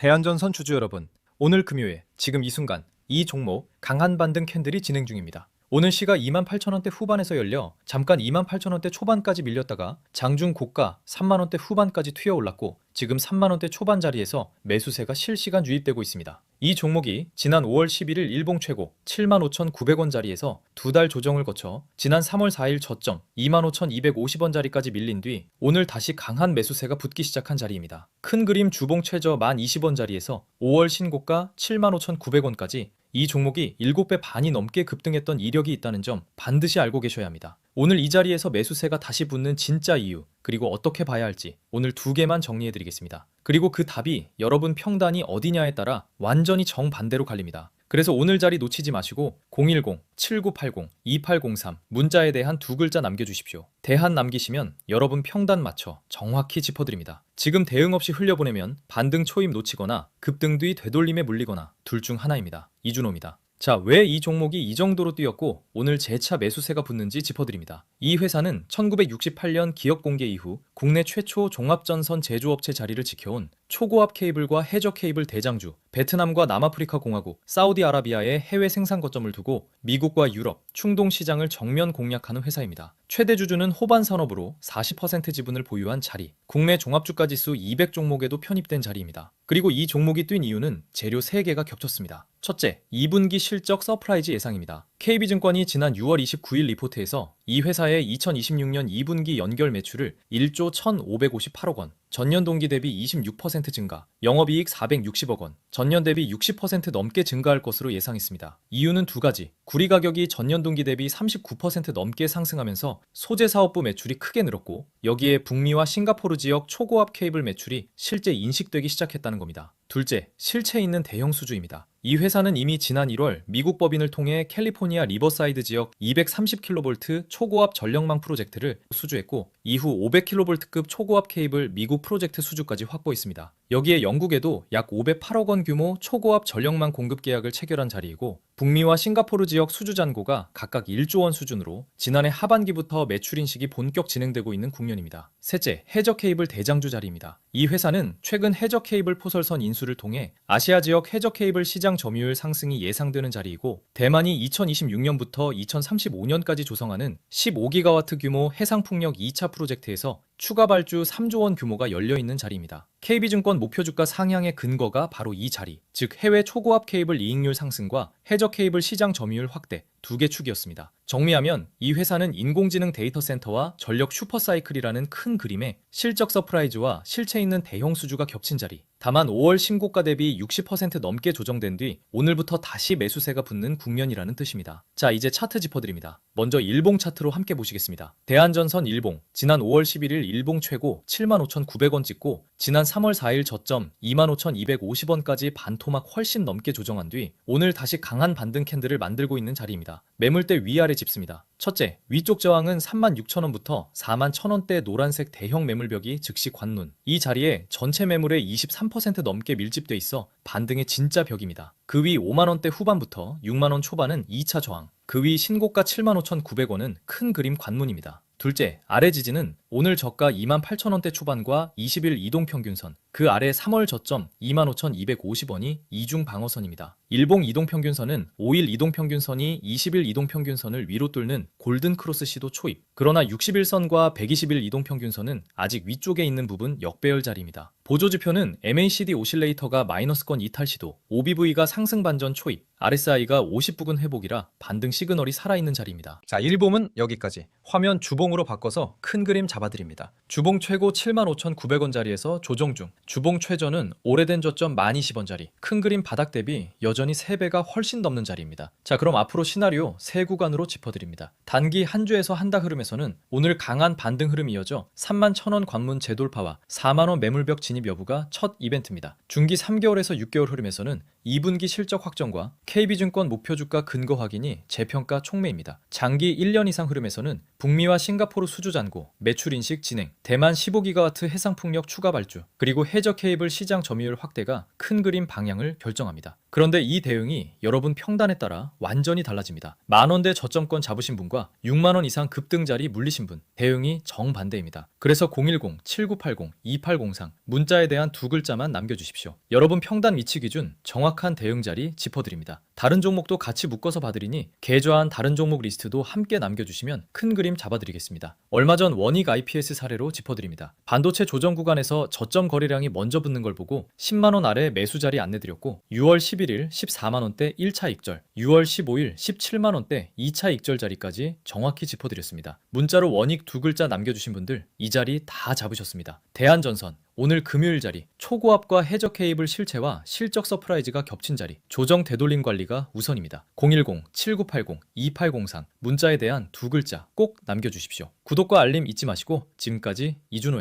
대한전선 주주 여러분, 오늘 금요일 지금 이 순간 이 종목 강한 반등 캔들이 진행 중입니다. 오늘 시가 28,000원대 후반에서 열려 잠깐 28,000원대 초반까지 밀렸다가 장중 고가 3만원대 후반까지 튀어올랐고 지금 3만원대 초반 자리에서 매수세가 실시간 유입되고 있습니다. 이 종목이 지난 5월 11일 일봉 최고 75,900원 자리에서 두 달 조정을 거쳐 지난 3월 4일 저점 25,250원 자리까지 밀린 뒤 오늘 다시 강한 매수세가 붙기 시작한 자리입니다. 큰 그림 주봉 최저 1,020원 자리에서 5월 신고가 75,900원까지 이 종목이 7배 반이 넘게 급등했던 이력이 있다는 점 반드시 알고 계셔야 합니다. 오늘 이 자리에서 매수세가 다시 붙는 진짜 이유, 그리고 어떻게 봐야 할지 오늘 두 개만 정리해드리겠습니다. 그리고 그 답이 여러분 평단이 어디냐에 따라 완전히 정반대로 갈립니다. 그래서 오늘 자리 놓치지 마시고 010-7980-2803 문자에 대한 두 글자 남겨주십시오. 대한 남기시면 여러분 평단 맞춰 정확히 짚어드립니다. 지금 대응 없이 흘려보내면 반등 초입 놓치거나 급등 뒤 되돌림에 물리거나 둘 중 하나입니다. 이준호입니다. 자, 왜 이 종목이 이 정도로 뛰었고 오늘 재차 매수세가 붙는지 짚어드립니다. 이 회사는 1968년 기업 공개 이후 국내 최초 종합전선 제조업체 자리를 지켜온 초고압 케이블과 해저 케이블 대장주, 베트남과 남아프리카 공화국, 사우디아라비아의 해외 생산 거점을 두고 미국과 유럽, 중동 시장을 정면 공략하는 회사입니다. 최대 주주는 호반 산업으로 40% 지분을 보유한 자리, 국내 종합주가 지수 200종목에도 편입된 자리입니다. 그리고 이 종목이 뛴 이유는 재료 3개가 겹쳤습니다. 첫째, 2분기 실적 서프라이즈 예상입니다. KB증권이 지난 6월 29일 리포트에서 이 회사의 2026년 2분기 연결 매출을 1조 1,558억 원, 전년 동기 대비 26% 증가, 영업이익 460억 원, 전년 대비 60% 넘게 증가할 것으로 예상했습니다. 이유는 두 가지. 구리 가격이 전년 동기 대비 39% 넘게 상승하면서 소재 사업부 매출이 크게 늘었고, 여기에 북미와 싱가포르 지역 초고압 케이블 매출이 실제 인식되기 시작했다는 겁니다. 둘째, 실체 있는 대형 수주입니다. 이 회사는 이미 지난 1월 미국 법인을 통해 캘리포니아 리버사이드 지역 230kV 초고압 전력망 프로젝트를 수주했고, 이후 500kV급 초고압 케이블 미국 프로젝트 수주까지 확보했습니다. 여기에 영국에도 약 508억 원 규모 초고압 전력망 공급 계약을 체결한 자리이고, 북미와 싱가포르 지역 수주 잔고가 각각 1조 원 수준으로 지난해 하반기부터 매출 인식이 본격 진행되고 있는 국면입니다. 셋째, 해저 케이블 대장주 자리입니다. 이 회사는 최근 해저 케이블 포설선 인수를 통해 아시아 지역 해저 케이블 시장 점유율 상승이 예상되는 자리이고, 대만이 2026년부터 2035년까지 조성하는 15기가와트 규모 해상풍력 2차 프로젝트에서 추가 발주 3조 원 규모가 열려있는 자리입니다. KB증권 목표 주가 상향의 근거가 바로 이 자리, 즉 해외 초고압 케이블 이익률 상승과 해저 케이블 시장 점유율 확대 두 개 축이었습니다. 정리하면 이 회사는 인공지능 데이터 센터와 전력 슈퍼사이클이라는 큰 그림에 실적 서프라이즈와 실체 있는 대형 수주가 겹친 자리, 다만 5월 신고가 대비 60% 넘게 조정된 뒤 오늘부터 다시 매수세가 붙는 국면이라는 뜻입니다. 자, 이제 차트 짚어드립니다. 먼저 일봉 차트로 함께 보시겠습니다. 대한전선 일봉, 지난 5월 11일 일봉 최고 75,900원 찍고 지난 3월 4일 저점 25,250원까지 반토막 훨씬 넘게 조정한 뒤 오늘 다시 강한 반등 캔들을 만들고 있는 자리입니다. 매물대 위아래 짚습니다. 첫째, 위쪽 저항은 36,000원부터 41,000원대 노란색 대형 매물벽이 즉시 관문. 이 자리에 전체 매물의 23% 넘게 밀집돼 있어 반등의 진짜 벽입니다. 그 위 5만원대 후반부터 6만원 초반은 2차 저항, 그 위 신고가 75,900원은 큰 그림 관문입니다. 둘째, 아래 지지는 오늘 저가 28,000원대 초반과 20일 이동평균선, 그 아래 3월 저점 25,250원이 이중 방어선입니다. 일봉 이동평균선은 5일 이동평균선이 20일 이동평균선을 위로 뚫는 골든크로스 시도 초입, 그러나 60일선과 120일 이동평균선은 아직 위쪽에 있는 부분 역배열 자리입니다. 보조지표는 MACD 오실레이터가 마이너스권 이탈 시도, OBV가 상승 반전 초입, RSI가 50부근 회복이라 반등 시그널이 살아있는 자리입니다. 자, 일봉은 여기까지. 화면 주봉으로 바꿔서 큰 그림 잡아드립니다. 주봉 최고 75,900원 자리에서 조정 중, 주봉 최저는 오래된 저점 1,020원 자리, 큰 그림 바닥 대비 여전히 3배가 훨씬 넘는 자리입니다. 자, 그럼 앞으로 시나리오 세 구간으로 짚어드립니다. 단기 한 주에서 한 달 흐름에서는 오늘 강한 반등 흐름이 이어져 31,000원 관문 재돌파와 4만원 매물벽 진입 여부가 첫 이벤트입니다. 중기 3개월에서 6개월 흐름에서는 2분기 실적 확정과 KB증권 목표 주가 근거 확인이 재평가 촉매입니다. 장기 1년 이상 흐름에서는 북미와 싱가포르 수주 잔고, 매출 인식 진행, 대만 15기가와트 해상풍력 추가 발주, 그리고 해저 케이블 시장 점유율 확대가 큰 큰 그림 방향을 결정합니다. 그런데 이 대응이 여러분 평단에 따라 완전히 달라집니다. 만원대 저점권 잡으신 분과 6만원 이상 급등자리 물리신 분, 대응이 정반대입니다. 그래서 010-7980-2803 문자에 대한 두 글자만 남겨주십시오. 여러분 평단 위치 기준 정확한 대응 자리 짚어드립니다. 다른 종목도 같이 묶어서 봐드리니 계좌한 다른 종목 리스트도 함께 남겨주시면 큰 그림 잡아드리겠습니다. 얼마 전 원익 IPS 사례로 짚어드립니다. 반도체 조정 구간에서 저점 거래량이 먼저 붙는 걸 보고 10만원 아래 매수 자리 안내드렸고 6월 11일 14만원대 1차 익절, 6월 15일 17만원대 2차 익절 자리까지 정확히 짚어드렸습니다. 문자로 원익 두 글자 남겨주신 분들 이 자리 다 잡으셨습니다. 대한전선, 오늘 금요일 자리, 초고압과 해저 케이블 실체와 실적 서프라이즈가 겹친 자리, 조정 되돌림 관리가 우선입니다. 010-7980-2803 문자에 대한 두 글자 꼭 남겨주십시오. 구독과 알림 잊지 마시고 지금까지 이준호였습니다.